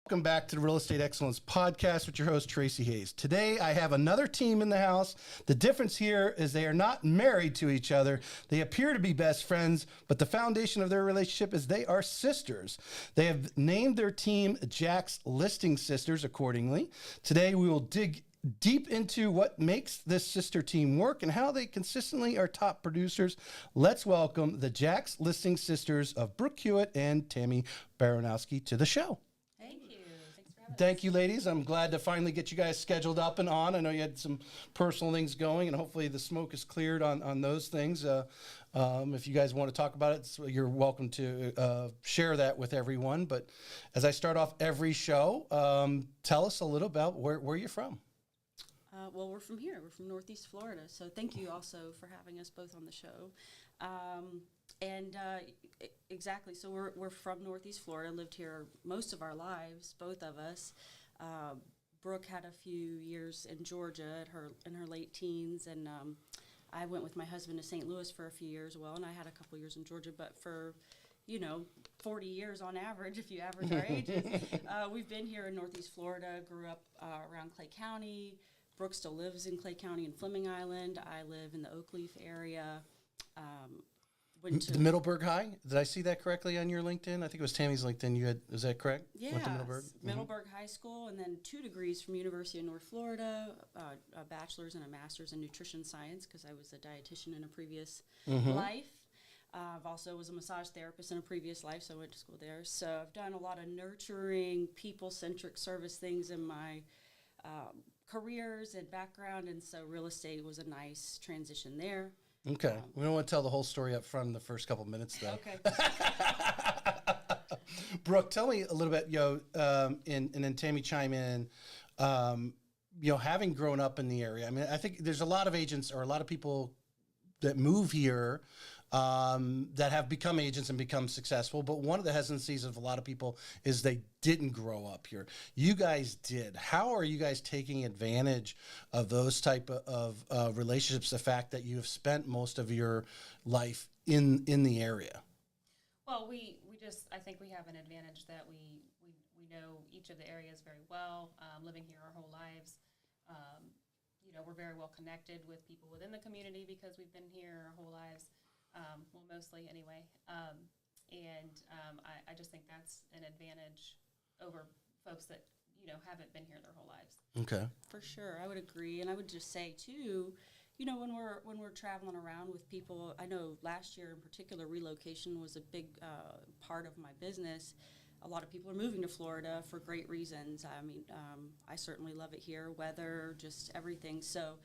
Welcome back to the Real Estate Excellence Podcast with your host, Tracy Hayes. Today, I have another team in the house. The difference here is they are not married to each other. They appear to be best friends, but the foundation of their relationship is they are sisters. They have named their team Jack's Listing Sisters accordingly. Today, we will dig deep into what makes this sister team work and how they consistently are top producers. Let's welcome the Jack's Listing Sisters of Brooke Hewitt and Tammy Baranowski to the show. Thank you, ladies. I'm glad to finally get you guys scheduled up and on. I know you had some personal things going, and hopefully the smoke is cleared on those things. If you guys want to talk about it, you're welcome to share that with everyone. But as I start off every show, tell us a little about where you're from. Well, we're from here. We're from Northeast Florida. So thank you also for having us both on the show. Exactly. So we're from Northeast Florida, lived here most of our lives, both of us. Brooke had a few years in Georgia in her late teens, and I went with my husband to St. Louis for a few years, and I had a couple years in Georgia, but for 40 years on average, if you average our ages, we've been here in Northeast Florida, grew up around Clay County. Brooke still lives in Clay County and Fleming Island. I live in the Oakleaf area. The Middleburg High? Did I see that correctly on your LinkedIn? I think it was Tammy's LinkedIn. Is that correct? Yeah. Went to Middleburg? Middleburg High School, and then 2 degrees from University of North Florida, a bachelor's and a master's in nutrition science because I was a dietitian in a previous life. I've also was a massage therapist in a previous life, so I went to school there. So I've done a lot of nurturing, people-centric service things in my careers and background, and so real estate was a nice transition there. Okay. We don't want to tell the whole story up front in the first couple minutes, though. Okay. Brooke, tell me a little bit, and then Tammy chime in, having grown up in the area. I mean, I think there's a lot of agents or a lot of people that move here that have become agents and become successful. But one of the hesitancies of a lot of people is they didn't grow up here. You guys did. How are you guys taking advantage of those type of relationships, the fact that you have spent most of your life in the area? Well, I think we have an advantage that we know each of the areas very well, living here our whole lives. We're very well connected with people within the community because we've been here our whole lives. Mostly anyway. I just think that's an advantage over folks that, haven't been here their whole lives. Okay. For sure. I would agree. And I would just say, too, when we're traveling around with people, I know last year in particular, relocation was a big part of my business. A lot of people are moving to Florida for great reasons. I mean, I certainly love it here, weather, just everything. So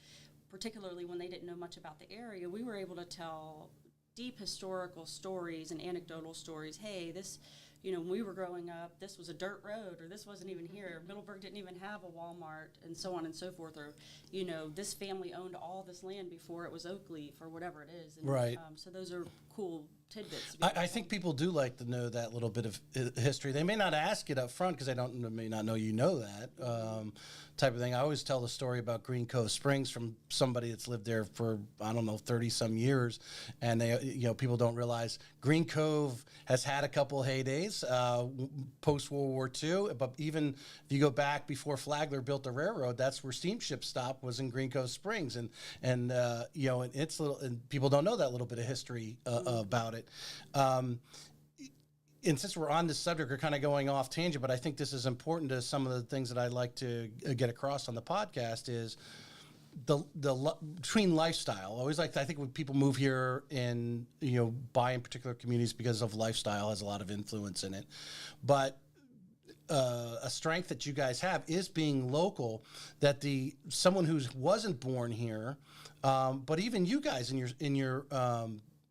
particularly when they didn't know much about the area, we were able to tell deep historical stories and anecdotal stories. Hey, this, when we were growing up, this was a dirt road, or this wasn't even here. Middleburg didn't even have a Walmart, and so on and so forth. Or, this family owned all this land before it was Oakleaf, or whatever it is. And, right. So those are cool tidbits. I think people do like to know that little bit of history. They may not ask it up front because may not know that type of thing. I always tell the story about Green Cove Springs from somebody that's lived there for, 30 some years. And people don't realize Green Cove has had a couple of heydays post World War II. But even if you go back before Flagler built the railroad, that's where steamship stop was in Green Cove Springs. And it's little, and people don't know that little bit of history about it. And since we're on this subject, we're kind of going off tangent, but I think this is important to some of the things that I'd like to get across on the podcast is the between lifestyle. I think when people move here and, buy in particular communities because of lifestyle has a lot of influence in it. But a strength that you guys have is being local, that someone who wasn't born here, but even you guys in your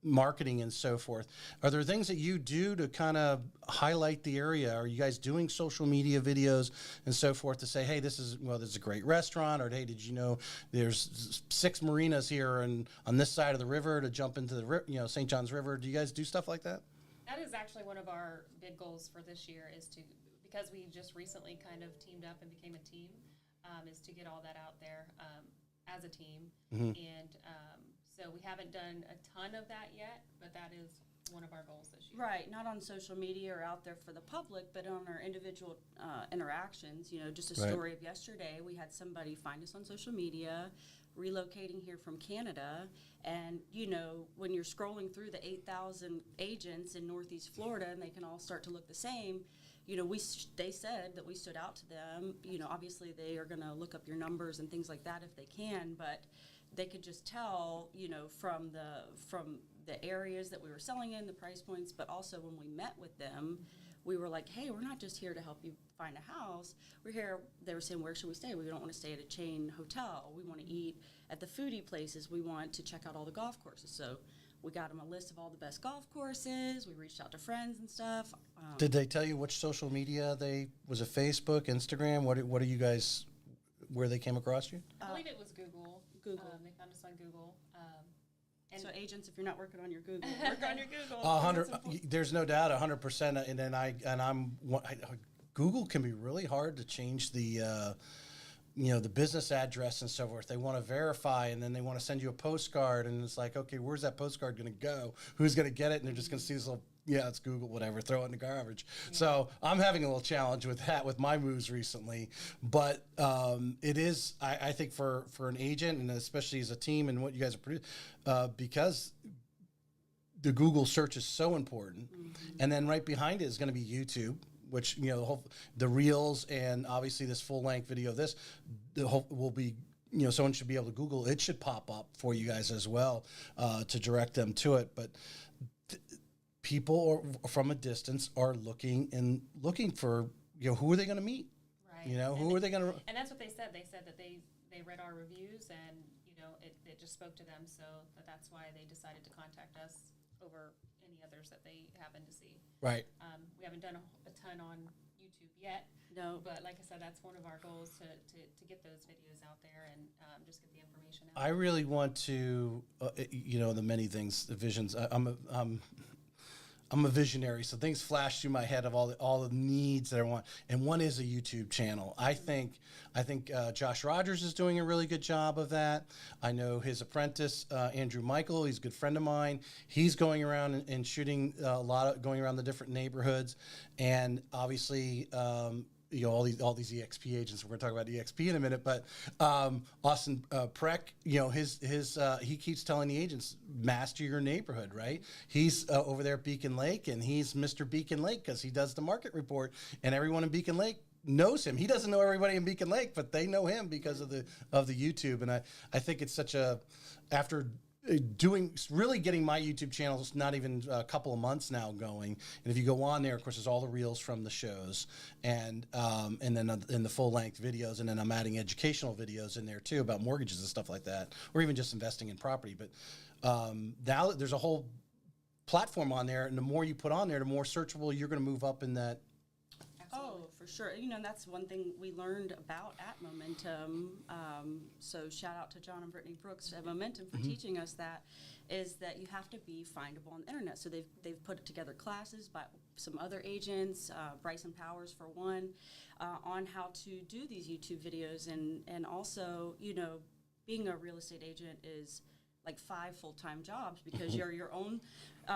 marketing and so forth, are there things that you do to kind of highlight the area? Are you guys doing social media videos and so forth to say, hey, this is a great restaurant, or hey, did you know there's 6 marinas here and on this side of the river to jump into the St. John's River? Do you guys do stuff like that? That is actually one of our big goals for this year, is to, because we just recently kind of teamed up and became a team, is to get all that out there as a team. Mm-hmm. And so we haven't done a ton of that yet, but that is one of our goals this year. Right, not on social media or out there for the public, but on our individual interactions. You know, just a Right. story of yesterday, we had somebody find us on social media, relocating here from Canada, and, you know, when you're scrolling through the 8,000 agents in Northeast Florida, and they can all start to look the same, you know, they said that we stood out to them. You know, obviously they are going to look up your numbers and things like that if they can, but they could just tell, you know, from the areas that we were selling in, the price points, but also when we met with them, we were like, hey, we're not just here to help you find a house. We're here, they were saying, where should we stay? We don't want to stay at a chain hotel. We want to eat at the foodie places. We want to check out all the golf courses. So we got them a list of all the best golf courses. We reached out to friends and stuff. Did they tell you which social media was it Facebook, Instagram? What are you guys, where they came across you? I believe it was Google. Google. They found us on Google. And So agents, if you're not working on your Google, work on your Google. 100. There's no doubt, 100%. And then Google can be really hard to change the, the business address and so forth. They want to verify, and then they want to send you a postcard, and it's like, okay, where's that postcard going to go? Who's going to get it? And they're just going to see this little, it's Google, whatever, throw it in the garbage. Yeah. So I'm having a little challenge with that with my moves recently, but it is, I think for an agent, and especially as a team and what you guys are producing, because the Google search is so important. Mm-hmm. And then right behind it is going to be YouTube, which, the reels and obviously this full length video of this will be, someone should be able to Google. It should pop up for you guys as well to direct them to it. But people from a distance are looking for, who are they going to meet? Right. Who are they going to? And that's what they said. They said that they read our reviews and, it just spoke to them. So that's why they decided to contact us over any others that they happen to see. Right. We haven't done a ton on YouTube yet. No. But like I said, that's one of our goals to get those videos out there and just get the information out. I really want to, the many things, the visions. I'm a visionary, so things flash through my head of all the needs that I want, and one is a YouTube channel. I think Josh Rogers is doing a really good job of that. I know his apprentice Andrew Michael. He's a good friend of mine. He's going around and shooting going around the different neighborhoods, and obviously. All these EXP agents. We're going to talk about EXP in a minute, but Austin Preck, he keeps telling the agents, master your neighborhood, right? He's over there at Beacon Lake, and he's Mr. Beacon Lake because he does the market report, and everyone in Beacon Lake knows him. He doesn't know everybody in Beacon Lake, but they know him because of the YouTube. And I think it's such after getting my YouTube channel, it's not even a couple of months now going. And if you go on there, of course, there's all the reels from the shows and then in the full length videos. And then I'm adding educational videos in there too about mortgages and stuff like that, or even just investing in property. But now there's a whole platform on there. And the more you put on there, the more searchable you're going to move up in that. Oh, for sure. That's one thing we learned about at Momentum. So shout out to John and Brittany Brooks at Momentum for teaching us that, is that you have to be findable on the internet. So they've put together classes by some other agents, Bryson Powers for one, on how to do these YouTube videos. And also, being a real estate agent is like 5 full-time jobs because you're your own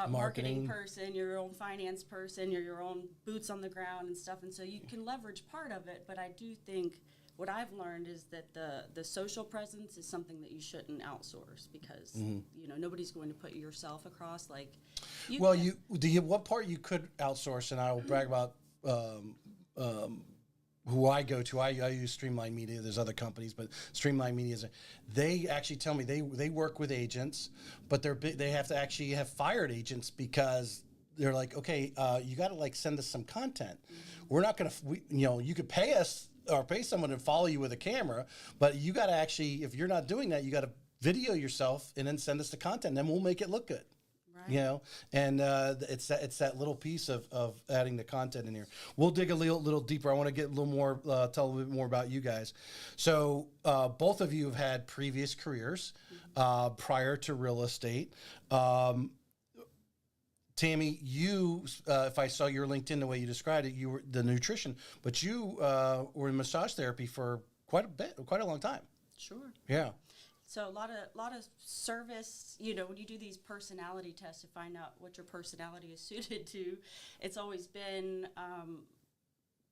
marketing person, you're your own finance person, you're your own boots on the ground and stuff. And so you can leverage part of it, but I do think what I've learned is that the social presence is something that you shouldn't outsource because, nobody's going to put yourself across like you can. What part you could outsource, and I will brag about who I go to. I use Streamline Media. There's other companies, but Streamline Media they actually tell me they work with agents, but they have to actually have fired agents because they're like, okay, you got to send us some content. We're not going to, you could pay us or pay someone to follow you with a camera, but you got to actually, if you're not doing that, you got to video yourself and then send us the content, and then we'll make it look good. Right. And it's that little piece of adding the content in here. We'll dig a little deeper. I want to get a little more, tell a little bit more about you guys. So both of you have had previous careers prior to real estate. Tammy, you, if I saw your LinkedIn the way you described it, you were the nutrition, but you were in massage therapy for quite a long time. Sure. Yeah. So a lot of service, you know, when you do these personality tests to find out what your personality is suited to, it's always been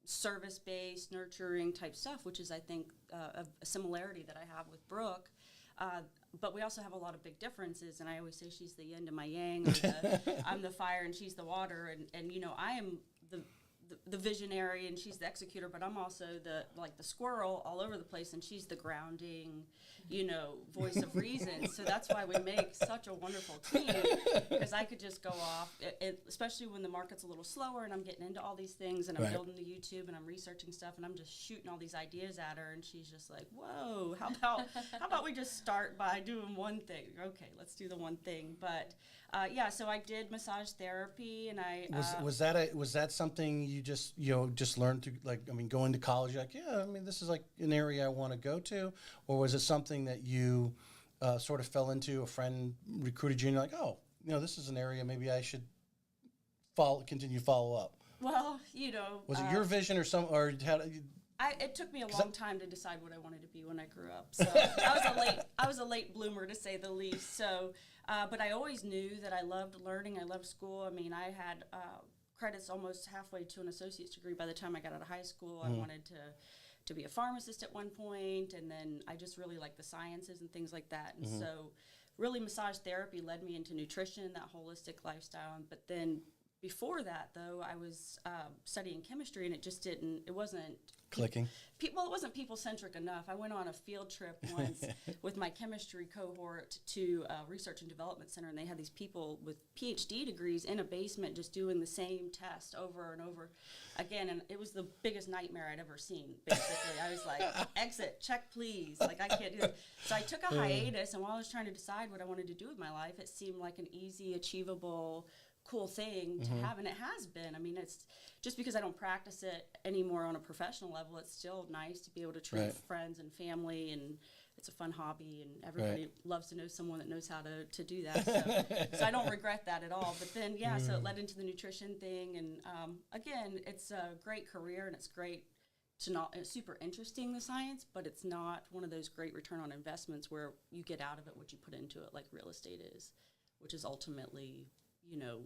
service-based, nurturing type stuff, which is, I think, a similarity that I have with Brooke. But we also have a lot of big differences, and I always say she's the yin to my yang, or I'm the fire and she's the water, and you know, I am the visionary and she's the executor, but I'm also the squirrel all over the place, and she's the grounding, you know, voice of reason. So that's why we make such a wonderful team, because I could just go off, especially when the market's a little slower and I'm getting into all these things and I'm building the YouTube and I'm researching stuff and I'm just shooting all these ideas at her, and she's just like, whoa, how about we just start by doing one thing? Okay, let's do the one thing. But yeah, so I did massage therapy, and I was that something you just learned through, like, I mean, going to college, like, yeah, I mean, this is like an area I want to go to, or was it something that you sort of fell into? A friend recruited you, and you're like, oh, you know, this is an area maybe I should continue to follow up. Well, you know, was it your vision or it took me a long time to decide what I wanted to be when I grew up. So I was a late bloomer, to say the least. So, but I always knew that I loved learning. I loved school. I mean, I had credits almost halfway to an associate's degree by the time I got out of high school. I wanted to be a pharmacist at one point, and then I just really liked the sciences and things like that. And so, really, massage therapy led me into nutrition, that holistic lifestyle. But then before that, though, I was studying chemistry, and it wasn't clicking. It wasn't people-centric enough. I went on a field trip once with my chemistry cohort to a research and development center, and they had these people with PhD degrees in a basement just doing the same test over and over again, and it was the biggest nightmare I'd ever seen, basically. I was like, exit, check please, like, I can't do this. So I took a hiatus, and while I was trying to decide what I wanted to do with my life, it seemed like an easy, achievable, cool thing to have, and it has been. I mean, it's just because I don't practice it anymore on a professional level, it's still nice to be able to treat friends and family, and it's a fun hobby, and everybody loves to know someone that knows how to do that. So I don't regret that at all. But then, yeah, so it led into the nutrition thing, and again, it's a great career, and it's great it's super interesting, the science, but it's not one of those great return on investments where you get out of it what you put into it, like real estate is, which is ultimately, you know,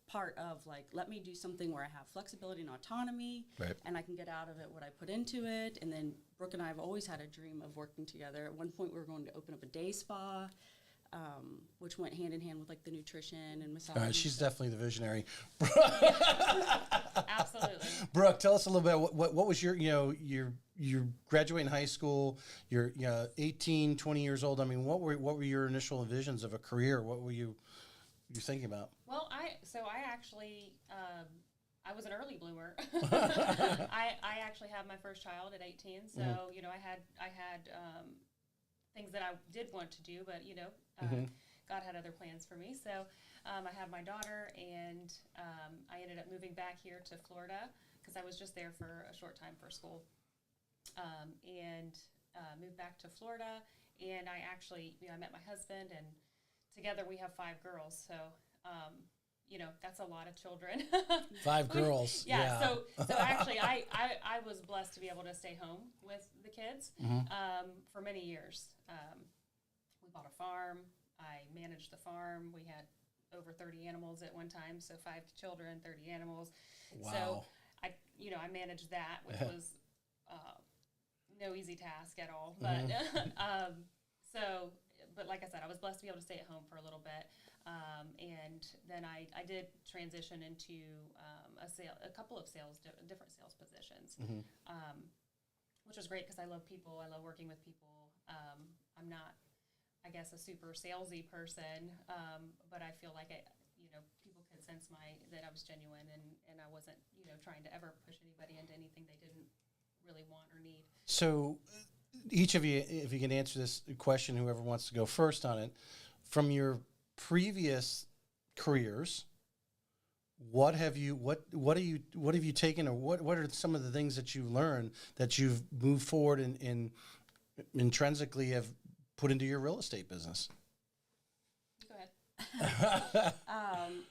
part of, like, let me do something where I have flexibility and autonomy, and I can get out of it what I put into it. And then Brooke and I have always had a dream of working together. At one point, we were going to open up a day spa, which went hand in hand with, like, the nutrition and massage. All right, she's definitely the visionary. Absolutely. Brooke, tell us a little bit. What was your, you know, you're graduating high school, you're 18, 20 years old. I mean, what were your initial visions of a career? What were you thinking about? Well, I actually, I was an early bloomer. I actually had my first child at 18, so you know, I had things that I did want to do, but you know, God had other plans for me. So I had my daughter, and I ended up moving back here to Florida because I was just there for a short time for school, and moved back to Florida. And I actually, you know, I met my husband, and together we have 5 girls. So, you know, that's a lot of children. 5 girls. Yeah. So actually, I was blessed to be able to stay home with the kids for many years. We bought a farm. I managed the farm. We had over 30 animals at one time. So 5 children, 30 animals. Wow. So I managed that, which was no easy task at all. But but like I said, I was blessed to be able to stay at home for a little bit. And then I did transition into a couple of different sales positions, which was great because I love people. I love working with people. I'm not, I guess, a super salesy person, but I feel like people could sense that I was genuine, and I wasn't, trying to ever push anybody into anything they didn't really want or need. So each of you, if you can answer this question, whoever wants to go first on it, from your previous careers, what have you taken, or what are some of the things that you've learned that you've moved forward and intrinsically have put into your real estate business? Go ahead.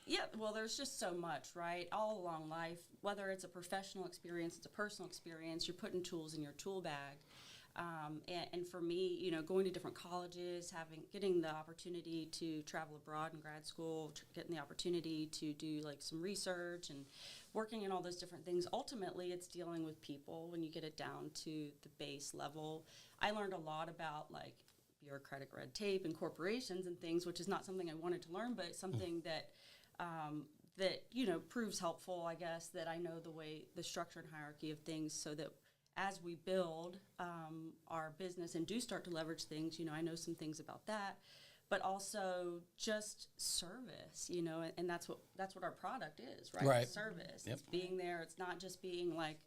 Yeah, well, there's just so much, right? All along life, whether it's a professional experience, it's a personal experience, you're putting tools in your tool bag. And for me, you know, going to different colleges, getting the opportunity to travel abroad in grad school, getting the opportunity to do like some research and working in all those different things. Ultimately, it's dealing with people when you get it down to the base level. I learned a lot about like bureaucratic red tape and corporations and things, which is not something I wanted to learn, but something that that, you know, proves helpful, I guess, that I know the structure and hierarchy of things, so that as we build our business and do start to leverage things, you know, I know some things about that, but also just service, you know, and that's what our product is, right? Right. Service. Yep. It's being there. It's not just being like,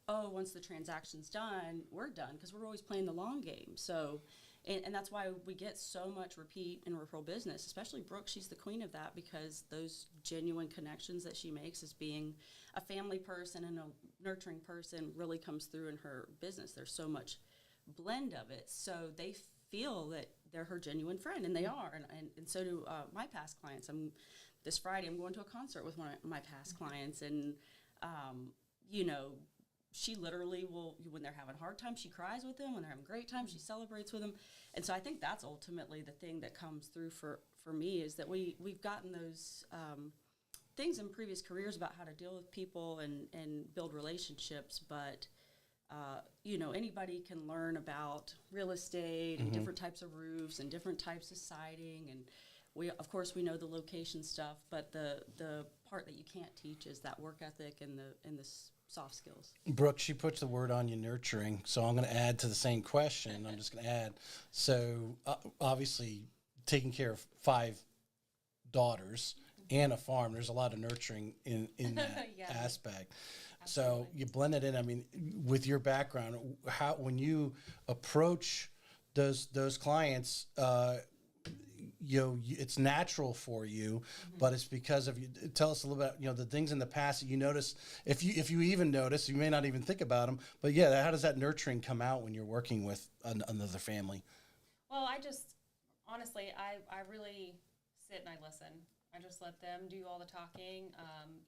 oh, once the transaction's done, we're done, because we're always playing the long game. So, and that's why we get so much repeat and referral business, especially Brooke. She's the queen of that, because those genuine connections that she makes as being a family person and a nurturing person really comes through in her business. There's so much blend of it. So they feel that they're her genuine friend, and they are. And so do my past clients. This Friday, I'm going to a concert with one of my past clients, and, you know, she literally will, when they're having a hard time, she cries with them. When they're having a great time, she celebrates with them. And so I think that's ultimately the thing that comes through for me, is that we've gotten those things in previous careers about how to deal with people and build relationships. But, you know, anybody can learn about real estate and different types of roofs and different types of siding. And of course, we know the location stuff, but the part that you can't teach is that work ethic and the soft skills. Brooke, she puts the word on you, nurturing. So I'm going to add to the same question. I'm just going to add. So obviously, taking care of 5 daughters and a farm, there's a lot of nurturing in that aspect. Absolutely. So you blend it in. I mean, with your background, when you approach those clients, you know, it's natural for you, but it's because of you. Tell us a little bit, you know, the things in the past that you notice, if you even notice, you may not even think about them, but yeah, how does that nurturing come out when you're working with another family? Well, honestly, I really sit and I listen. I just let them do all the talking.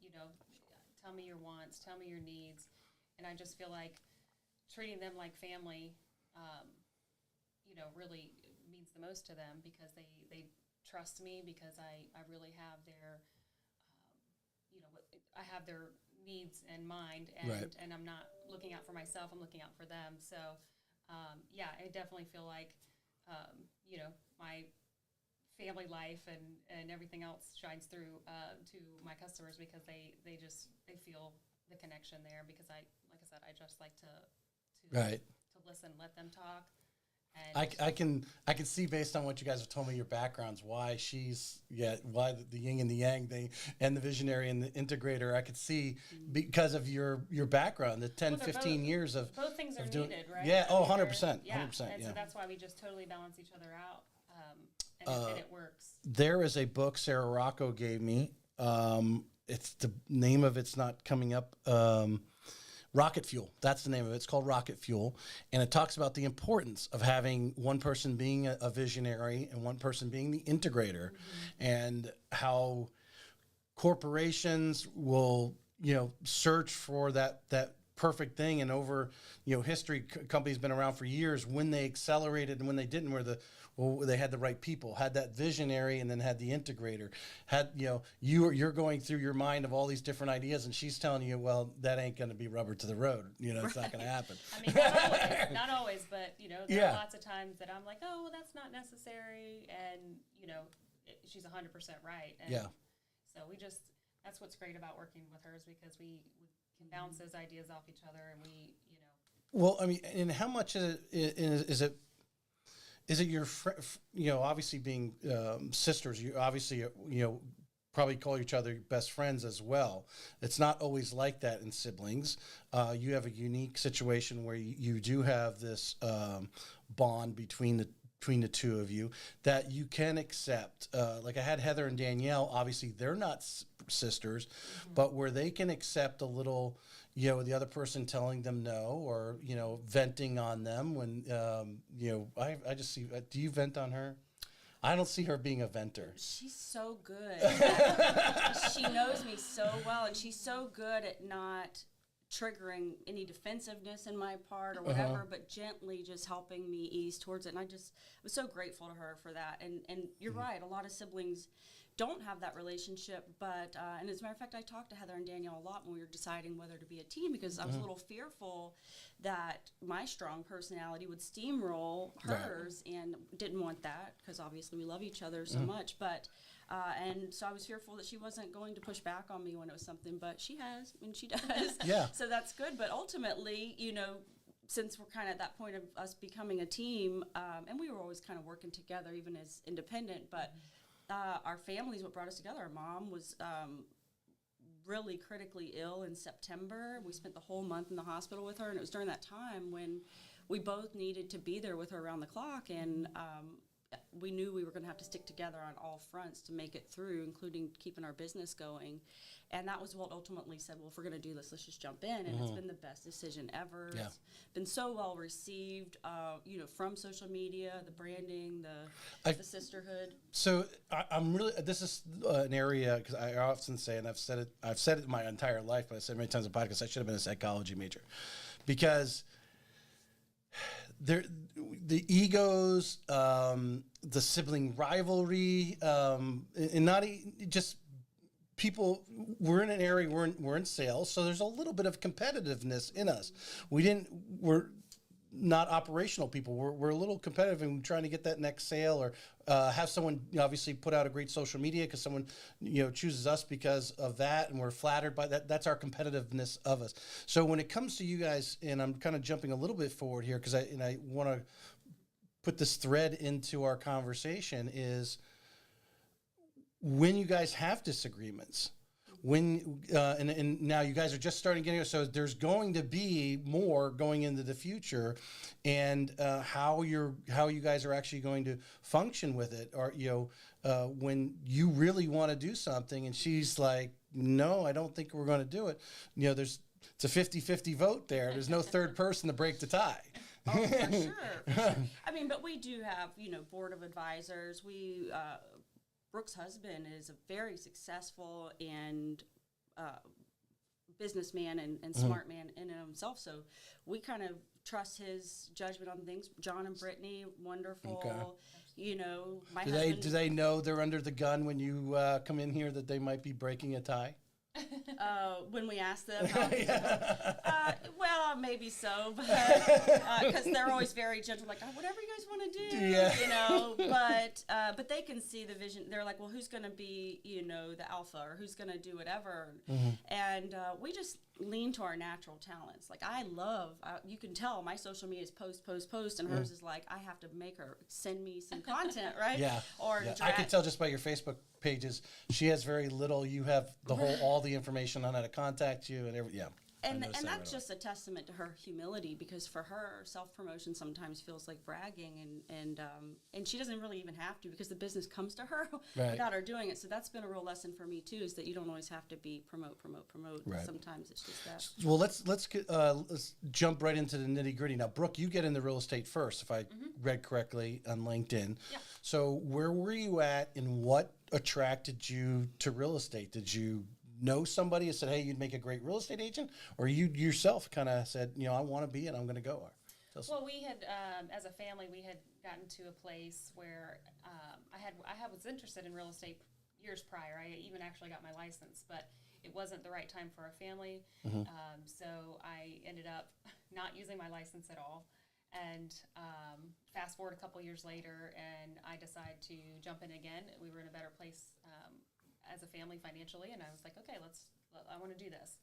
You know, tell me your wants, tell me your needs, and I just feel like treating them like family, you know, really means the most to them, because they trust me, because I really have their, you know, I have their needs in mind, and Right. and I'm not looking out for myself, I'm looking out for them. So, yeah, I definitely feel like, you know, my family life and everything else shines through to my customers, because they feel the connection there, because like I said, I just like to Right. to listen, let them talk. And I can see, based on what you guys have told me, your backgrounds, why why the yin and the yang thing, and the visionary and the integrator. I could see because of your background, the 10, Well, they're 15 both- years of both things are doing, needed, right? Yeah, I mean, 100%, yeah, 100%. and Yeah. so that's why we just totally balance each other out, and it works. There is a book Sarah Rocco gave me. It's the name of it's not coming up. Rocket Fuel. That's the name of it. It's called Rocket Fuel. And it talks about the importance of having one person being a visionary and one person being the integrator, and how corporations will, you know, search for that perfect thing. And over, you know, history, companies been around for years, when they accelerated and when they didn't, they had the right people, had that visionary, and then had the integrator. Had, you know, you're going through your mind of all these different ideas, and she's telling you, well, that ain't going to be rubber to the road. You know, it's not going to happen. I mean, not always, but, you know, there are lots of times that I'm like, oh, well, that's not necessary, and, you know, she's 100% right. And so that's what's great about working with her, is because we can bounce those ideas off each other, and we, you know. Well, I mean, and how much is it your, you know, obviously being sisters, you obviously, you know, probably call each other best friends as well. It's not always like that in siblings. You have a unique situation where you do have this bond between the two of you that you can accept. Like I had Heather and Danielle, obviously they're not sisters, but where they can accept a little, you know, the other person telling them no, or, you know, venting on them when, you know, I just see, do you vent on her? I don't see her being a venter. She's so good. She knows me so well, and she's so good at not triggering any defensiveness in my part or whatever, but gently just helping me ease towards it. And I was so grateful to her for that. And you're right, a lot of siblings don't have that relationship, but, and as a matter of fact, I talked to Heather and Danielle a lot when we were deciding whether to be a team, because I was a little fearful that my strong personality would steamroll hers, and didn't want that, because obviously we love each other so much, but, and so I was fearful that she wasn't going to push back on me when it was something, but she has, and she does. Yeah. So that's good, but ultimately, you know, since we're kind of at that point of us becoming a team, and we were always kind of working together, even as independent, but our family is what brought us together. Our mom was really critically ill in September. We spent the whole month in the hospital with her, and it was during that time when we both needed to be there with her around the clock, and we knew we were going to have to stick together on all fronts to make it through, including keeping our business going. And that was what ultimately said, well, if we're going to do this, let's just jump in. And it's been the best decision ever. Yeah. It's been so well received, you know, from social media, the branding, the sisterhood. So I'm really, this is an area, because I often say, and I've said it my entire life, but I said many times in podcasts, I should have been a psychology major, because the egos, the sibling rivalry, and not just people. We're in an area, we're in sales, so there's a little bit of competitiveness in us. We're not operational people. We're a little competitive in trying to get that next sale, or have someone obviously put out a great social media because someone chooses us because of that, and we're flattered by that. That's our competitiveness of us. So when it comes to you guys, and I'm kind of jumping a little bit forward here because I want to put this thread into our conversation, is when you guys have disagreements, when and now you guys are just starting getting it, so there's going to be more going into the future, and how you guys are actually going to function with it, or when you really want to do something and she's like, no, I don't think we're going to do it. It's a 50-50 vote there. There's no third person to break the tie. Oh, for sure. I mean, but we do have, board of advisors. Brooke's husband is a very successful and businessman and smart man in and of himself. So we kind of trust his judgment on things. John and Brittany, wonderful. Okay. My husband. Do they know they're under the gun when you come in here that they might be breaking a tie? When we ask them, well, maybe so, but because they're always very gentle, like, whatever you guys want to do, but they can see the vision. They're like, well, who's going to be, the alpha, or who's going to do whatever, and we just lean to our natural talents. Like, I love, you can tell my social media is post, and hers is like, I have to make her send me some content, right? Or I can tell just by your Facebook pages, she has very little. You have all the information on how to contact you and everything. Yeah. And that's just a testament to her humility, because for her, self-promotion sometimes feels like bragging, and she doesn't really even have to, because the business comes to her without her doing it. So that's been a real lesson for me too, is that you don't always have to be promote. Right. Sometimes it's just that. Well, let's jump right into the nitty-gritty. Now, Brooke, you get into real estate first, if I read correctly on LinkedIn. Yeah. So where were you at, and what attracted you to real estate? Did you know somebody and said, hey, you'd make a great real estate agent, or you yourself kind of said, I want to be, and I'm going to go? Well, we had, as a family, we had gotten to a place where I was interested in real estate years prior. I even actually got my license, but it wasn't the right time for our family. So I ended up not using my license at all. And fast forward a couple years later, and I decided to jump in again. We were in a better place as a family financially, and I was like, okay, I want to do this.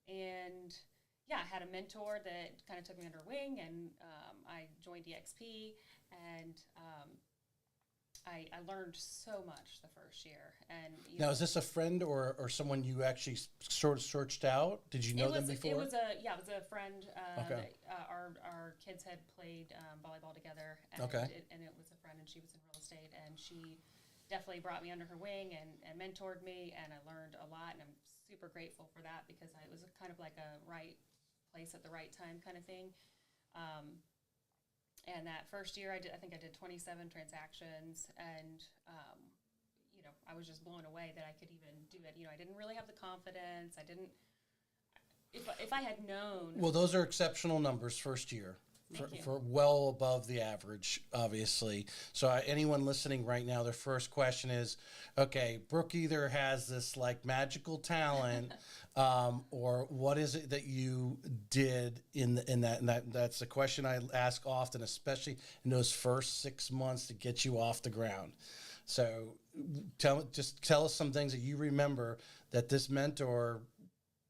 And I had a mentor that kind of took me under wing, and I joined EXP, and I learned so much the first year. And now, is this a friend or someone you actually sort of searched out? Did you know them before? It was a friend. Okay. Our kids had played volleyball together, and it was a friend, and she was in real estate, and she definitely brought me under her wing and mentored me, and I learned a lot, and I'm super grateful for that, because it was kind of like a right place at the right time kind of thing. And that first year, I think I did 27 transactions, and I was just blown away that I could even do it. I didn't really have the confidence. if I had known. Well, those are exceptional numbers first year. Thank you. For well above the average, obviously. So anyone listening right now, their first question is, okay, Brooke either has this like magical talent, or what is it that you did in that? And that's the question I ask often, especially in those first 6 months to get you off the ground. So tell us some things that you remember that this mentor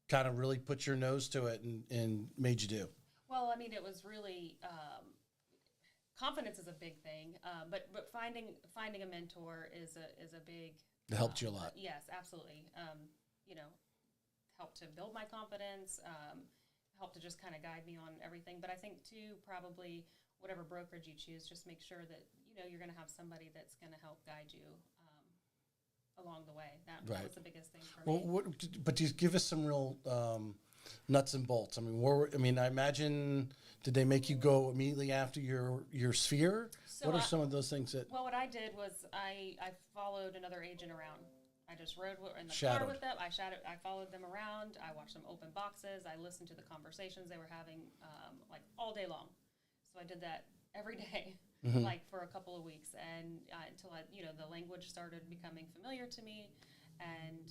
kind of really put your nose to it and made you do. Well, I mean, it was really confidence is a big thing, but finding a mentor is a big. It helped you a lot. Yes, absolutely. You know, helped to build my confidence, helped to just kind of guide me on everything. But I think too, probably whatever brokerage you choose, just make sure that you're going to have somebody that's going to help guide you along the way. That was the biggest thing for me. But just give us some real nuts and bolts. I mean, I imagine, did they make you go immediately after your sphere? So what are some of those things that? Well, what I did was I followed another agent around. I just rode in the Shadowed. car with them. I followed them around. I watched them open boxes. I listened to the conversations they were having, like all day long. So I did that every day, like for a couple of weeks, and until the language started becoming familiar to me, and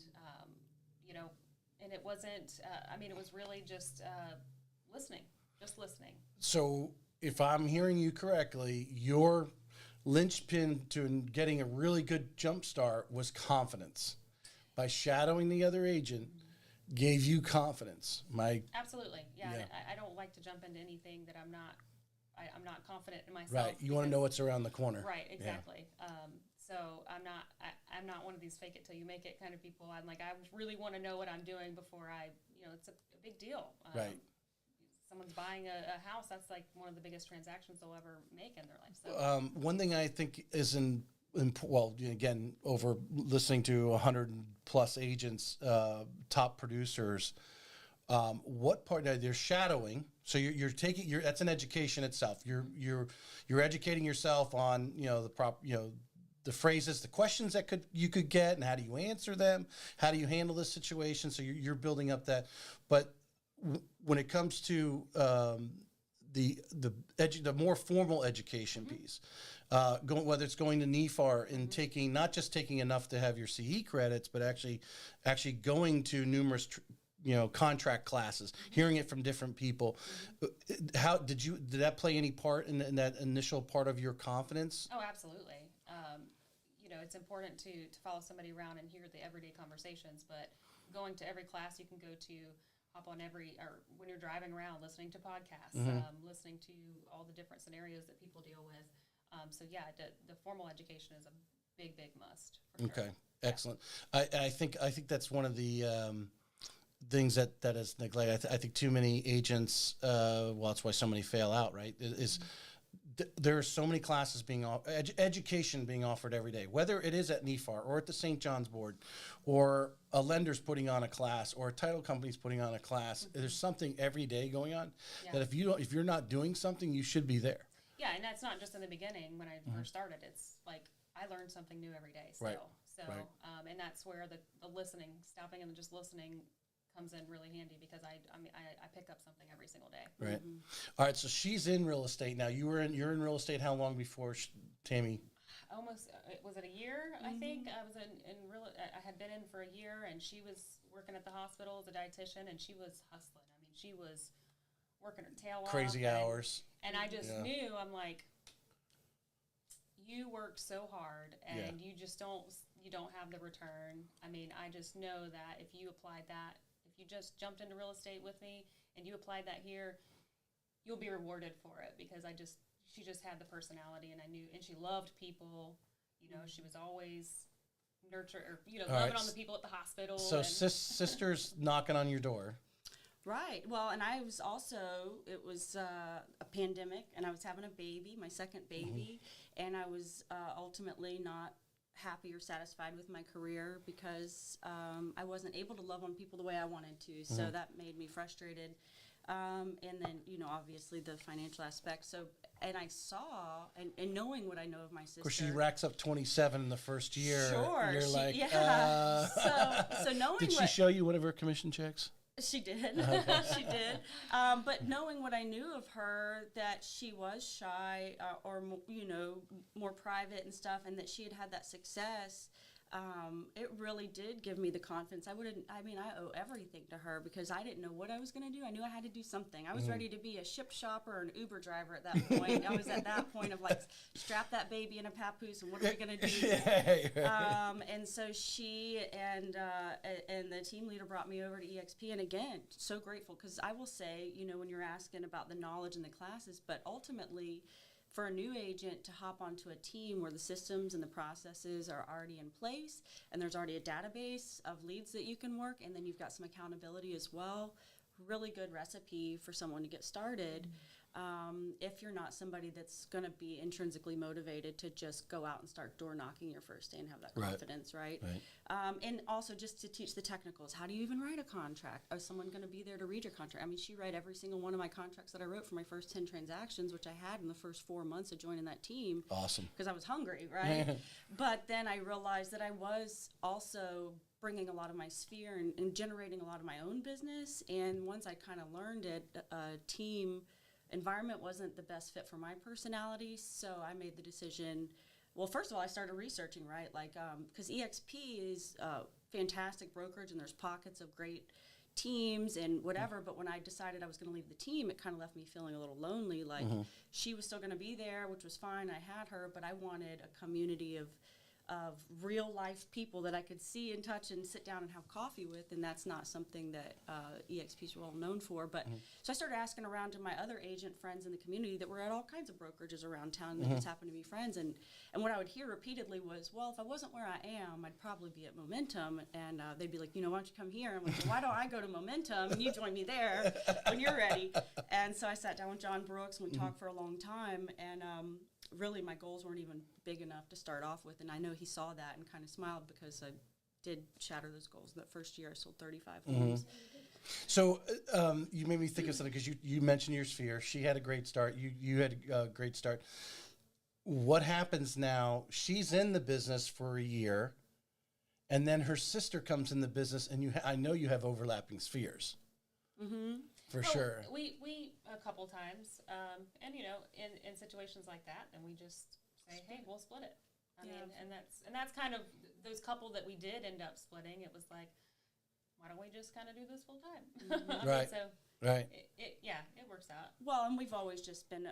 and it wasn't. It was really just listening. So, if I'm hearing you correctly, your linchpin to getting a really good jump start was confidence. By shadowing the other agent, gave you confidence. Absolutely, yeah. I don't like to jump into anything that I'm not confident in myself. Right. You want to know what's around the corner. Right. Exactly. Yeah. So I'm not one of these fake it till you make it kind of people. I really want to know what I'm doing before it's a big deal. Right. Someone's buying a house, that's like one of the biggest transactions they'll ever make in their life. So. One thing I think is again, over listening to 100 plus agents, top producers, what part they're shadowing. So you're taking that's an education itself. You're educating yourself on the phrases, the questions that you could get, and how do you answer them? How do you handle this situation? So you're building up that. But when it comes to the more formal education piece, whether it's going to NEFAR and taking not just taking enough to have your CE credits, but actually going to numerous contract classes, hearing it from different people. How did that play any part in that initial part of your confidence? Oh, absolutely. It's important to follow somebody around and hear the everyday conversations, but going to every class you can go to, hop on or when you're driving around, listening to podcasts, listening to all the different scenarios that people deal with. So yeah, the formal education is a big, big must. For okay, sure. Excellent. I think that's one of the things that is neglected. I think too many agents. That's why so many fail out. Right? There are so many classes being education being offered every day, whether it is at NEFAR or at the St. John's Board, or a lender's putting on a class, or a title company's putting on a class. There's something every day going on that if you're not doing something, you should be there. Yeah, and that's not just in the beginning when I first started. It's like I learned something new every day still. Right. So, and that's where the listening, stopping and just listening comes in really handy, because I pick up something every single day. Right. All right. So she's in real estate now. You're in real estate. How long before Tammy? Almost. Was it a year? I think I was in real. I had been in for a year, and she was working at the hospital as a dietitian, and she was hustling. I mean, she was working her tail off. Crazy hours. And I just knew. I'm like, you work so hard, and you just don't have the return. I mean, I just know that if you applied that. If you just jumped into real estate with me and you applied that here, you'll be rewarded for it, because she just had the personality, and I knew, and she loved people. She was always loving on the people at the hospital. So sisters knocking on your door. Right. Well, and I was also, it was a pandemic, and I was having a baby, my second baby, and I was ultimately not happy or satisfied with my career, because I wasn't able to love on people the way I wanted to. So that made me frustrated. And then, obviously the financial aspect. So, and I saw, and knowing what I know of my sister. Of course, she racks up 27 in the first year. Sure. You're like, so knowing did she show you one of her commission checks? She did. She did. But knowing what I knew of her, that she was shy more private and stuff, and that she had that success, it really did give me the confidence. I owe everything to her because I didn't know what I was going to do. I knew I had to do something. I was ready to be a ship shopper or an Uber driver at that point. I was at that point of like, strap that baby in a papoose and what are we going to do? And so she and the team leader brought me over to EXP. And again, so grateful because I will say, when you're asking about the knowledge in the classes, but ultimately, for a new agent to hop onto a team where the systems and the processes are already in place and there's already a database of leads that you can work, and then you've got some accountability as well, really good recipe for someone to get started. If you're not somebody that's going to be intrinsically motivated to just go out and start door knocking your first day and have that confidence, right? And also just to teach the technicals. How do you even write a contract? Is someone going to be there to read your contract? I mean, she read every single one of my contracts that I wrote for my first 10 transactions, which I had in the first 4 months of joining that team. Awesome. Because I was hungry, right? But then I realized that I was also bringing a lot of my sphere and generating a lot of my own business. And once I kind of learned it, team environment wasn't the best fit for my personality, so I made the decision. Well, first of all, I started researching, right? Like, because EXP is a fantastic brokerage, and there's pockets of great teams and whatever. But when I decided I was going to leave the team, it kind of left me feeling a little lonely. Like, she was still going to be there, which was fine. I had her, but I wanted a community of real life people that I could see and touch and sit down and have coffee with, and that's not something that EXP is well known for. But so I started asking around to my other agent friends in the community that were at all kinds of brokerages around town that just happened to be friends, and what I would hear repeatedly was, well, if I wasn't where I am, I'd probably be at Momentum, and they'd be like, why don't you come here? I'm like, well, why don't I go to Momentum and you join me there when you're ready? And so I sat down with John Brooks and we talked for a long time, and really my goals weren't even big enough to start off with, and I know he saw that and kind of smiled because I did shatter those goals. That first year I sold 35 homes. So you made me think of something because you mentioned your sphere. She had a great start. You had a great start. What happens now? She's in the business for a year, and then her sister comes in the business, and I know you have overlapping spheres. For sure. We a couple times, and in situations like that, then we just say, hey, we'll split it. I mean, and that's kind of those couple that we did end up splitting. It was like, why don't we just kind of do this full time? Right. Right. It works out. Well, and we've always just been,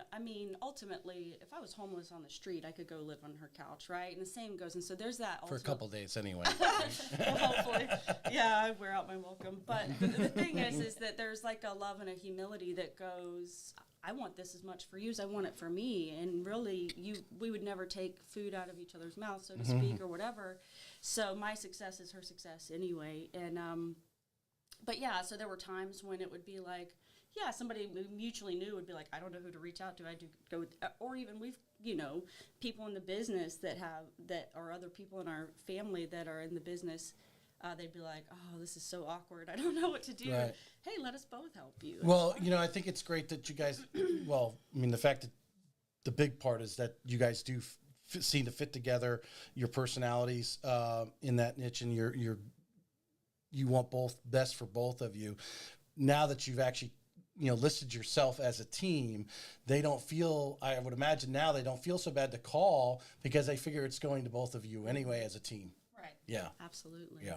ultimately, if I was homeless on the street, I could go live on her couch, right? And the same goes, and so there's that. For a couple days anyway. Well, hopefully. Yeah, I wear out my welcome. But the thing is that there's like a love and a humility that goes, I want this as much for you as I want it for me. And really, we would never take food out of each other's mouths, so to speak, or whatever. So my success is her success anyway. And, but yeah, so there were times when it would be like, somebody we mutually knew would be like, I don't know who to reach out to. I do go with, or even we've, people in the business that are other people in our family that are in the business. They'd be like, oh, this is so awkward. I don't know what to do. Right. Hey, let us both help you. Well, I think it's great that you guys, the fact that the big part is that you guys do seem to fit together, your personalities in that niche, and you want both best for both of you. Now that you've actually, listed yourself as a team, they don't feel, I would imagine now they don't feel so bad to call because they figure it's going to both of you anyway as a team. Right. Yeah. Absolutely. Yeah.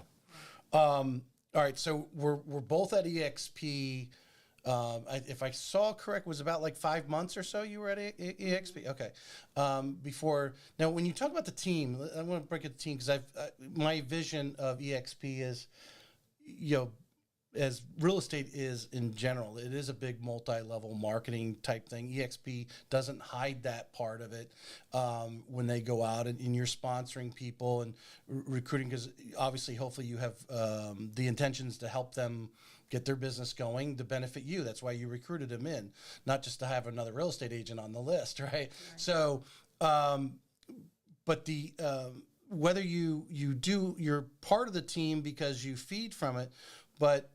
All right. So we're both at EXP. If I saw correct, was about like 5 months or so you were at EXP. Okay. Now, when you talk about the team, I want to break it the team because my vision of EXP is, as real estate is in general, it is a big multi-level marketing type thing. EXP doesn't hide that part of it when they go out and you're sponsoring people and recruiting, because obviously, hopefully you have the intentions to help them get their business going to benefit you. That's why you recruited them in, not just to have another real estate agent on the list, right? So, but whether you're part of the team because you feed from it, but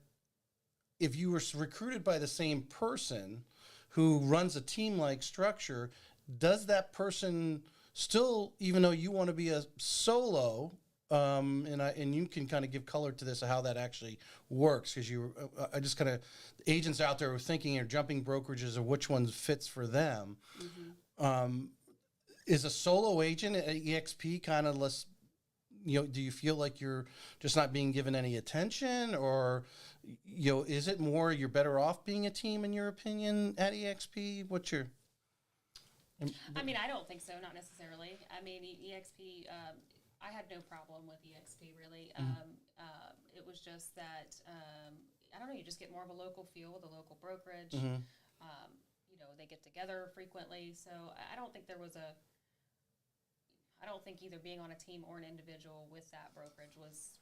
if you were recruited by the same person who runs a team-like structure, does that person still, even though you want to be a solo, and you can kind of give color to this, how that actually works, because I just kind of, agents out there are thinking or jumping brokerages of which one fits for them. Is a solo agent at EXP kind of less, do you feel like you're just not being given any attention, or, is it more you're better off being a team in your opinion at EXP? What's your... I mean, I don't think so, not necessarily. I mean, EXP, I had no problem with EXP, really. It was just that, I don't know, you just get more of a local feel with a local brokerage. They get together frequently. So I don't think I don't think either being on a team or an individual with that brokerage was,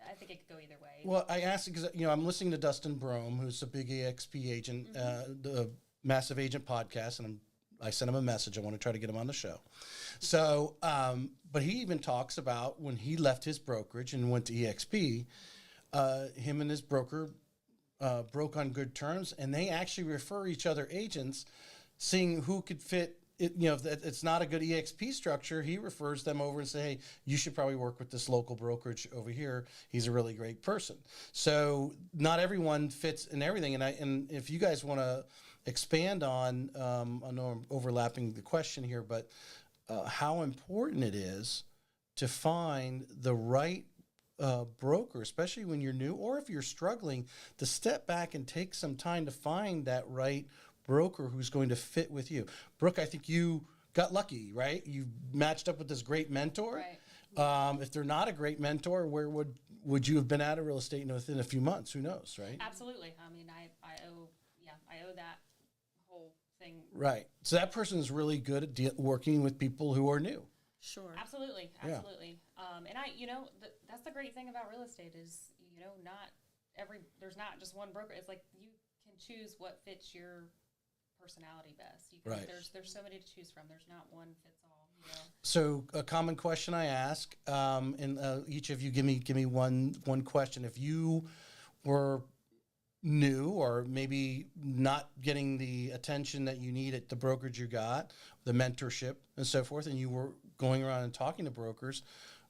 I think it could go either way. Well, I asked because, I'm listening to Dustin Brome, who's a big EXP agent, the Massive Agent podcast, and I sent him a message. I want to try to get him on the show. So, but he even talks about when he left his brokerage and went to EXP, him and his broker broke on good terms, and they actually refer each other agents, seeing who could fit. If it's not a good EXP structure, he refers them over and say, hey, you should probably work with this local brokerage over here. He's a really great person. So not everyone fits in everything. And if you guys want to expand on, I know I'm overlapping the question here, but how important it is to find the right broker, especially when you're new, or if you're struggling, to step back and take some time to find that right broker who's going to fit with you. Brooke, I think you got lucky, right? You matched up with this great mentor. Right. If they're not a great mentor, where would you have been out of real estate within a few months? Who knows, right? Absolutely. I mean, I owe that whole thing. Right. So that person is really good at working with people who are new. Sure. Absolutely. Yeah. Absolutely. And that's the great thing about real estate is, there's not just one broker. It's like you can choose what fits your personality best. Right. There's so many to choose from. There's not one fits all. So a common question I ask, and each of you give me one question. If you were new or maybe not getting the attention that you need at the brokerage you got, the mentorship and so forth, and you were going around and talking to brokers,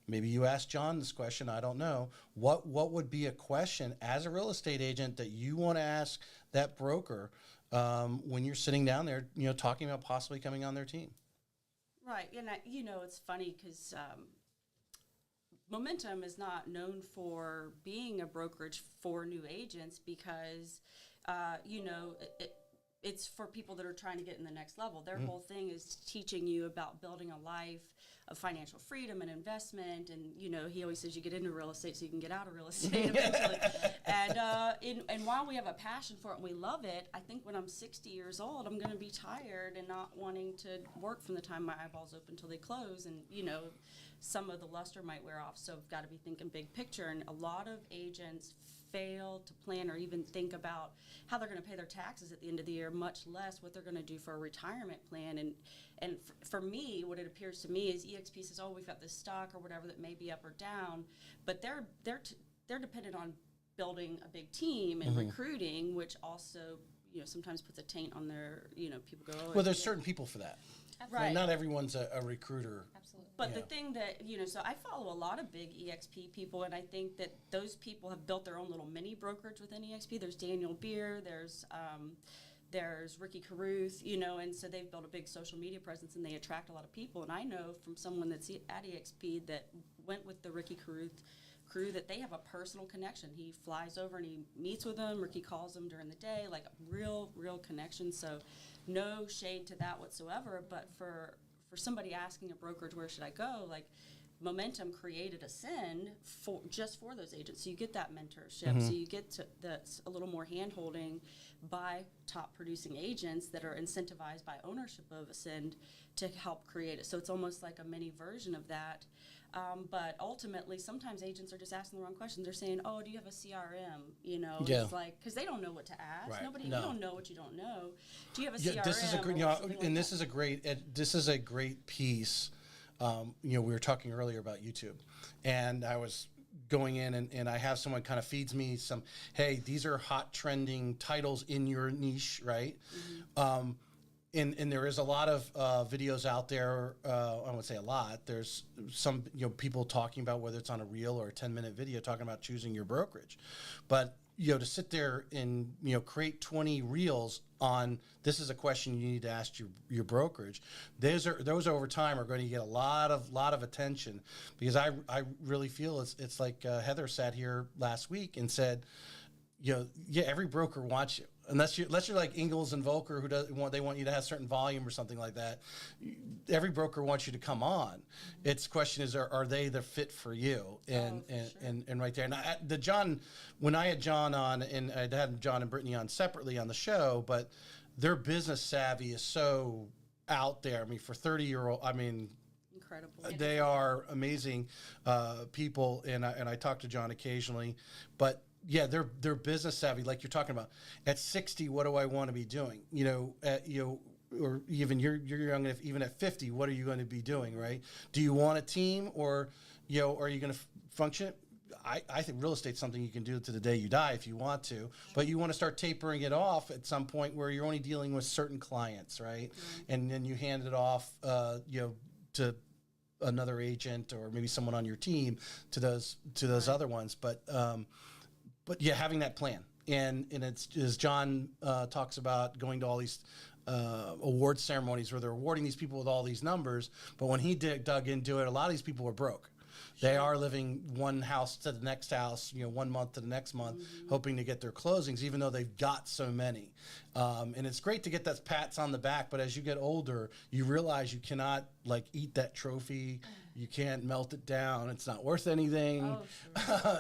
maybe you asked John this question, I don't know. What would be a question as a real estate agent that you want to ask that broker when you're sitting down there, talking about possibly coming on their team? Right. And, it's funny because Momentum is not known for being a brokerage for new agents because, it's for people that are trying to get in the next level. Their whole thing is teaching you about building a life of financial freedom and investment. And, he always says you get into real estate so you can get out of real estate eventually. And while we have a passion for it and we love it, I think when I'm 60 years old, I'm going to be tired and not wanting to work from the time my eyeballs open until they close. And, some of the luster might wear off. So I've got to be thinking big picture. And a lot of agents fail to plan or even think about how they're going to pay their taxes at the end of the year, much less what they're going to do for a retirement plan. And for me, what it appears to me is EXP says, oh, we've got this stock or whatever that may be up or down, but they're dependent on building a big team and recruiting, which also sometimes puts a taint on their people go. Oh, well, there's certain people for that. Right. Not everyone's a recruiter. Absolutely. But the thing that, so I follow a lot of big EXP people, and I think that those people have built their own little mini brokerage within EXP. There's Daniel Beer, there's Ricky Caruth, and so they've built a big social media presence, and they attract a lot of people. And I know from someone that's at EXP that went with the Ricky Caruth crew that they have a personal connection. He flies over and he meets with them. Ricky calls them during the day, like a real connection. So no shade to that whatsoever. But for somebody asking a brokerage, where should I go? Like Momentum created Ascend just for those agents. So you get that mentorship. So you get that's a little more hand-holding by top producing agents that are incentivized by ownership of Ascend to help create it. So it's almost like a mini version of that. But ultimately, sometimes agents are just asking the wrong questions. They're saying, "Oh, do you have a CRM?" It's like because they don't know what to ask. Right. You don't know what you don't know. Do you have a CRM? This is a great, this is a great piece. We were talking earlier about YouTube, and I was going in and I have someone kind of feeds me some, hey, these are hot trending titles in your niche, right? and there is a lot of videos out there. I won't say a lot. There's some people talking about whether it's on a reel or a 10-minute video talking about choosing your brokerage, but to sit there and create 20 reels on this is a question you need to ask your brokerage. Those over time are going to get a lot of attention, because I really feel it's like Heather sat here last week and said, every broker wants you. Unless you're like Ingalls and Volker, they want you to have certain volume or something like that. Every broker wants you to come on. Its question is, are they the fit for you? And and right there. And when I had John on, and I had John and Brittany on separately on the show, but their business savvy is so out there. I mean, for 30-year-old, Incredible. they are amazing people, and I talk to John occasionally, but. Yeah, they're business savvy, like you're talking about. At 60, what do I want to be doing? Or even you're young enough. Even at 50, what are you going to be doing? Right? Do you want a team, or are you going to function? I think real estate's something you can do to the day you die if you want to, but you want to start tapering it off at some point where you're only dealing with certain clients, right? And then you hand it off, to another agent or maybe someone on your team to those other ones, but yeah, having that plan. And it's, as John talks about, going to all these award ceremonies where they're awarding these people with all these numbers. But when he dug into it, a lot of these people are broke. They are living one house to the next house, 1 month to the next month, hoping to get their closings, even though they've got so many. And it's great to get that pats on the back, but as you get older, you realize you cannot eat that trophy. You can't melt it down. It's not worth anything. Oh, sure.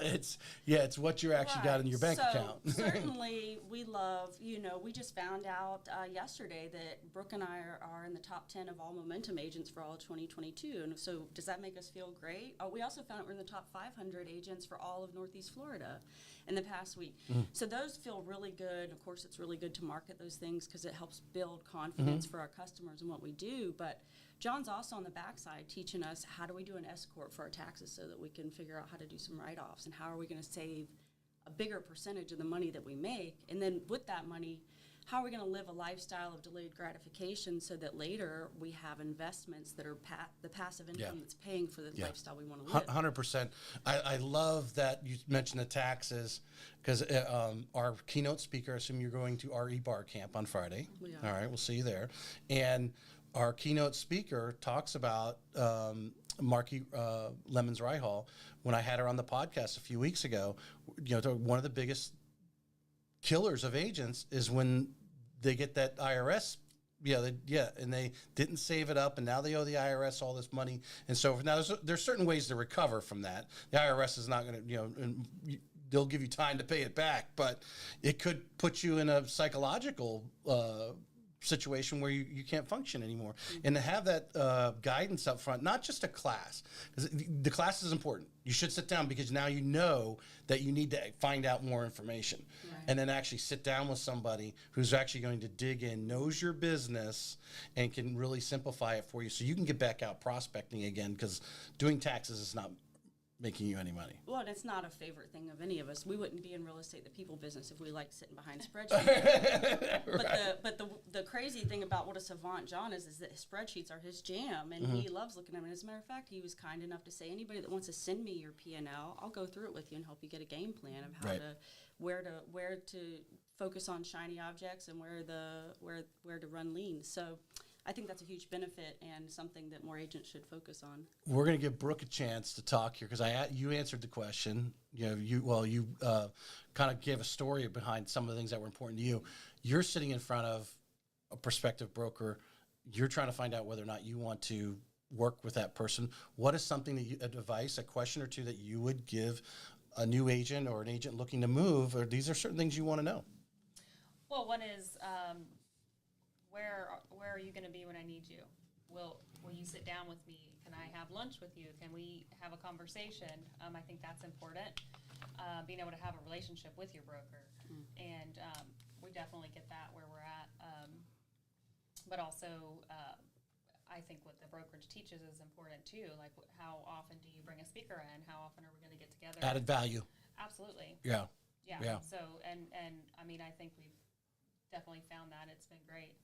It's what you actually got in your bank account. Certainly, we love, we just found out yesterday that Brooke and I are in the top 10 of all momentum agents for all of 2022. And so does that make us feel great? We also found out we're in the top 500 agents for all of Northeast Florida in the past week. So those feel really good. Of course, it's really good to market those things because it helps build confidence for our customers in what we do. But John's also on the backside teaching us how do we do an S-corp for our taxes so that we can figure out how to do some write-offs, and how are we going to save a bigger percentage of the money that we make. And then with that money, how are we going to live a lifestyle of delayed gratification so that later we have investments that are the passive income that's paying for the lifestyle we want to live. 100%. I love that you mentioned the taxes, because our keynote speaker, I assume you're going to our E-Bar camp on Friday. All right, we'll see you there. And our keynote speaker talks about Marky Lemons Ryhall. When I had her on the podcast a few weeks ago, one of the biggest killers of agents is when they get that IRS. And they didn't save it up, and now they owe the IRS all this money. And so now there's certain ways to recover from that. The IRS is not going to, they'll give you time to pay it back, but it could put you in a psychological situation where you can't function anymore. And to have that guidance up front, not just a class, because the class is important. You should sit down because now you know that you need to find out more information, and then actually sit down with somebody who's actually going to dig in, knows your business, and can really simplify it for you so you can get back out prospecting again, because doing taxes is not making you any money. Well, and it's not a favorite thing of any of us. We wouldn't be in real estate, the people business, if we liked sitting behind spreadsheets. But the crazy thing about what a savant John is that spreadsheets are his jam, and he loves looking at them. And as a matter of fact, he was kind enough to say, anybody that wants to send me your P&L, I'll go through it with you and help you get a game plan of how where to focus on shiny objects and where to run lean. So I think that's a huge benefit and something that more agents should focus on. We're going to give Brooke a chance to talk here, because you answered the question. You kind of gave a story behind some of the things that were important to you. You're sitting in front of a prospective broker. You're trying to find out whether or not you want to work with that person. What is something a question or two that you would give a new agent or an agent looking to move? Or these are certain things you want to know. Well, one is where are you going to be when I need you? Will you sit down with me? Can I have lunch with you? Can we have a conversation? I think that's important. Being able to have a relationship with your broker, and we definitely get that where we're at. But also, I think what the brokerage teaches is important too. Like, how often do you bring a speaker in? How often are we going to get together? Added value. Absolutely. Yeah. So, and I mean, I think we've definitely found that. It's been great.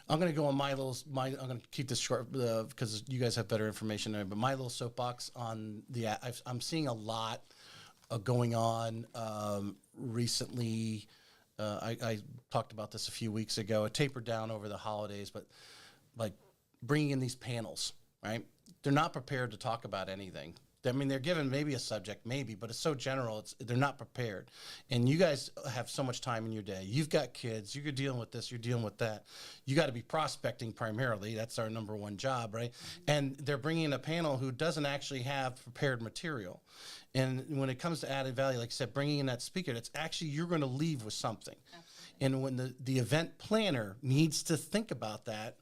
I'm going to go on I'm going to keep this short because you guys have better information there. But my little soapbox on I'm seeing a lot going on recently. I talked about this a few weeks ago. It tapered down over the holidays, but like bringing in these panels, right? They're not prepared to talk about anything. I mean, they're given maybe a subject, but it's so general, they're not prepared. And you guys have so much time in your day. You've got kids. You're dealing with this. You're dealing with that. You got to be prospecting primarily. That's our number one job, right? And they're bringing in a panel who doesn't actually have prepared material. And when it comes to added value, like I said, bringing in that speaker, that's actually you're going to leave with something. Absolutely. And when the event planner needs to think about that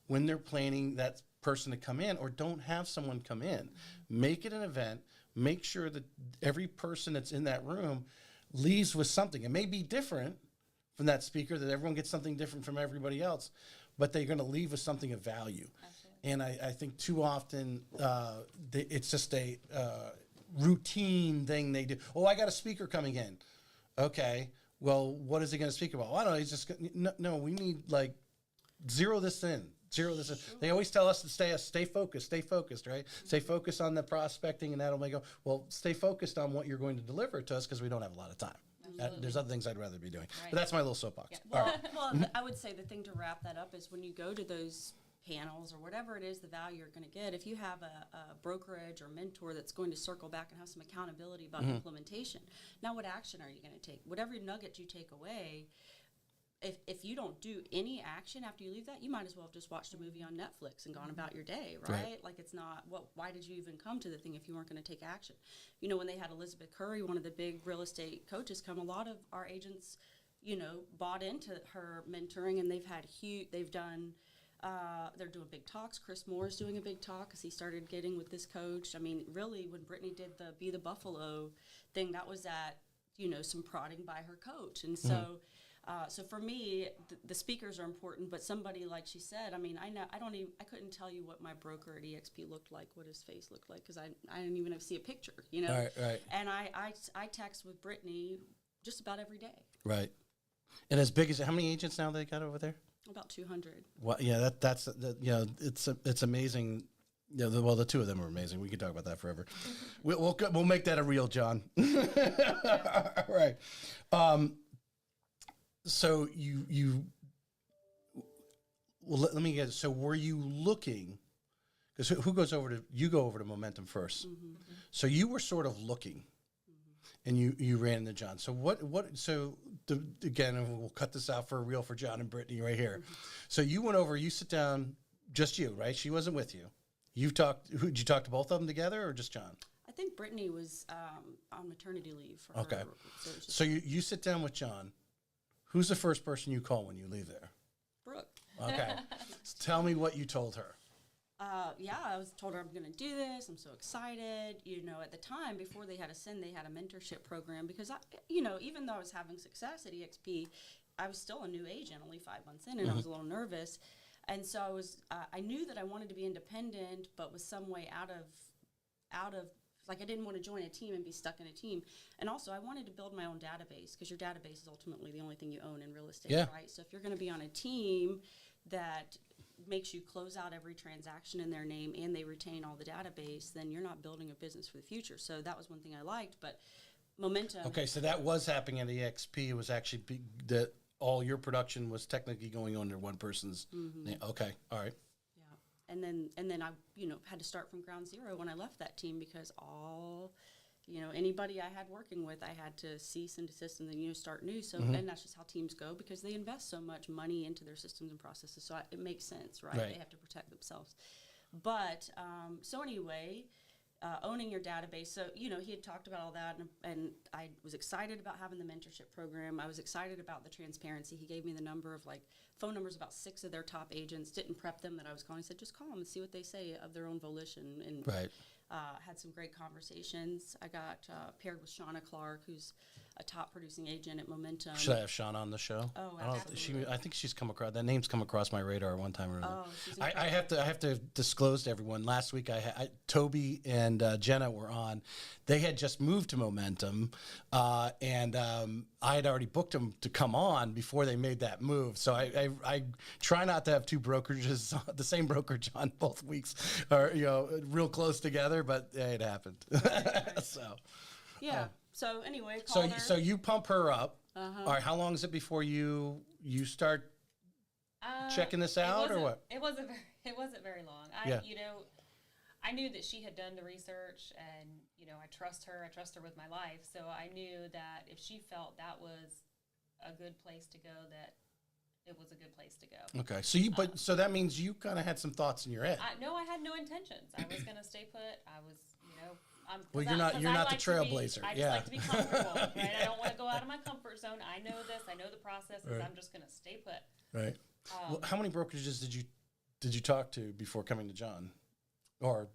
when they're planning that person to come in or don't have someone come in. Make it an event. Make sure that every person that's in that room leaves with something. It may be different from that speaker, that everyone gets something different from everybody else, but they're going to leave with something of value. Absolutely. And I think too often it's just a routine thing they do. Oh, I got a speaker coming in. Okay, well, what is he going to speak about? Well, I don't know. He's just no. We need like zero this in. Sure. They always tell us to stay focused, right? Mm-hmm. Stay focused on the prospecting, and that'll make stay focused on what you're going to deliver to us because we don't have a lot of time. There's other things I'd rather be doing. Right. But that's my little soapbox. Yeah. Well, well, I would say the thing to wrap that up is when you go to those panels or whatever it is, the value you're going to get, if you have a brokerage or mentor that's going to circle back and have some accountability about implementation, now what action are you going to take? Whatever nugget you take away, if you don't do any action after you leave that, you might as well have just watched a movie on Netflix and gone about your day, right? Like it's not, why did you even come to the thing if you weren't going to take action? You know, when they had Elizabeth Curry, one of the big real estate coaches come, a lot of our agents, you know, bought into her mentoring, and they're doing big talks. Chris Moore's doing a big talk because he started getting with this coach. I mean, really, when Brittany did the Be the Buffalo thing, that was at, you know, some prodding by her coach. And so, so for me, the speakers are important, but somebody, like she said, I mean, I couldn't tell you what my broker at EXP looked like, what his face looked like, because I didn't even see a picture, you know? Right. And I text with Brittany just about every day. Right. And as big as, how many agents now they got over there? About 200. Well, yeah, that's it's amazing. Yeah, the two of them are amazing. We could talk about that forever. We'll make that a reel, John. All right. So let me get. So were you looking? Because who goes over to? You go over to Momentum first. Mm-hmm. So you were sort of looking, and you ran into John. So what? So again, and we'll cut this out for a reel for John and Brittany right here. Mm-hmm. So you went over. You sit down. Just you, right? She wasn't with you. You've talked. Did you talk to both of them together, or just John? I think Brittany was on maternity leave. For okay. Her, so you sit down with John. Who's the first person you call when you leave there? Brooke. Okay. Tell me what you told her. Yeah, I told her I'm going to do this. I'm so excited. You know, at the time, before they had Ascend, they had a mentorship program because, even though I was having success at EXP, I was still a new agent, only 5 months in, and I was a little nervous. And so I knew that I wanted to be independent, but was some way out of, like I didn't want to join a team and be stuck in a team. And also I wanted to build my own database because your database is ultimately the only thing you own in real estate, right? So if you're going to be on a team that makes you close out every transaction in their name and they retain all the database, then you're not building a business for the future. So that was one thing I liked, but Momentum. Okay, so that was happening at EXP. It was actually that all your production was technically going under one person's name. Okay, all right. And then I, had to start from ground zero when I left that team because anybody I had working with, I had to cease and desist and then, start new. So, and that's just how teams go because they invest so much money into their systems and processes. So it makes sense, right? They have to protect themselves. But, so anyway, owning your database. So, he had talked about all that and I was excited about having the mentorship program. I was excited about the transparency. He gave me the number of phone numbers about 6 of their top agents, didn't prep them that I was calling. He said, just call them and see what they say of their own volition. And had some great conversations. I got paired with Shauna Clark, who's a top producing agent at Momentum. Should I have Sean on the show? Oh, I think she's come across, that name's come across my radar one time or another. Oh, she's I have to disclose to everyone. Last week, Toby and Jenna were on. They had just moved to Momentum, and I had already booked them to come on before they made that move. So I try not to have two brokerages, the same brokerage on both weeks, or real close together. But it happened. So yeah. So anyway, called her. So you pump her up. All right. How long is it before you start checking this out, or what? It wasn't very long. I knew that she had done the research, and I trust her. I trust her with my life. So I knew that if she felt that was a good place to go, that it was a good place to go. Okay. So so that means you kind of had some thoughts in your head. No, I had no intentions. I was going to stay put. I was, well, you're not the trailblazer. I just like to be comfortable, right? I don't want to go out of my comfort zone. I know this. I know the processes. Right. I'm just going to stay put. Right. Well, how many brokerages did you talk to before coming to John, or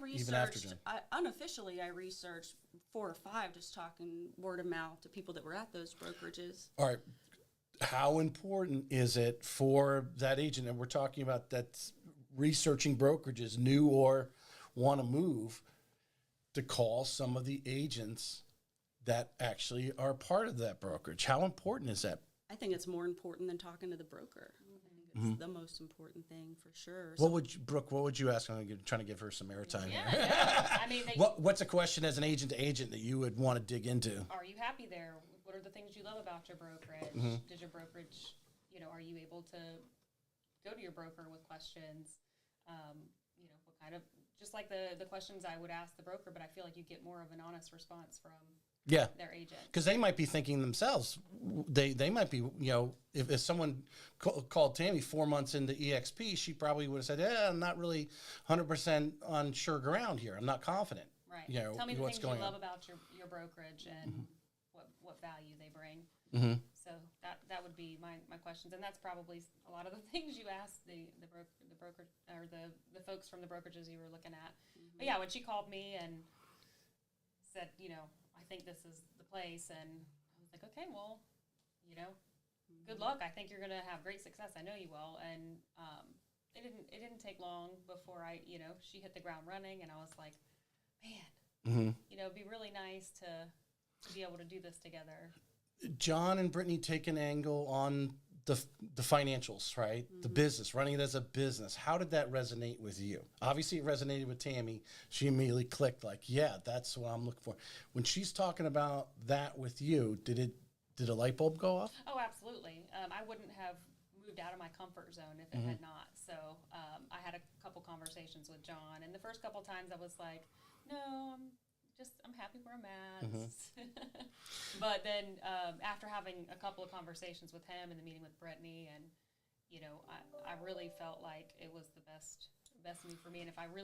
even after John? Unofficially, I researched 4 or 5, just talking word of mouth to people that were at those brokerages. All right. How important is it for that agent, and we're talking about that's researching brokerages, new or want to move, to call some of the agents that actually are part of that brokerage? How important is that? I think it's more important than talking to the broker. I think it's the most important thing for sure. Brooke, what would you ask? I'm trying to give her some airtime here. I mean, what's a question as an agent to agent that you would want to dig into? Are you happy there? What are the things you love about your brokerage? Does your brokerage, are you able to go to your broker with questions? What kind of, just like the questions I would ask the broker, but I feel like you get more of an honest response from their agent. Because they might be thinking themselves, they might be, if someone called Tammy 4 months into EXP, she probably would have said, I'm not really 100% on sure ground here. I'm not confident. Right. Tell me the things you love about your brokerage and what value they bring. So that would be my questions, and that's probably a lot of the things you asked the broker or the folks from the brokerages you were looking at. But yeah, when she called me and said, I think this is the place, and I was like, okay, well, good luck. I think you're gonna have great success. I know you will. And it didn't take long before she hit the ground running, and I was like, man, it'd be really nice to be able to do this together. John and Brittany take an angle on the financials, right? The business, running it as a business. How did that resonate with you? Obviously, it resonated with Tammy. She immediately clicked, like, yeah, that's what I'm looking for. When she's talking about that with you, did a light bulb go off? Oh, absolutely. I wouldn't have moved out of my comfort zone if it had not. So I had a couple conversations with John, and the first couple times I was like, no, I'm happy where I'm at. But then after having a couple of conversations with him and the meeting with Brittany, and I really felt like it was the best move for me. And if I really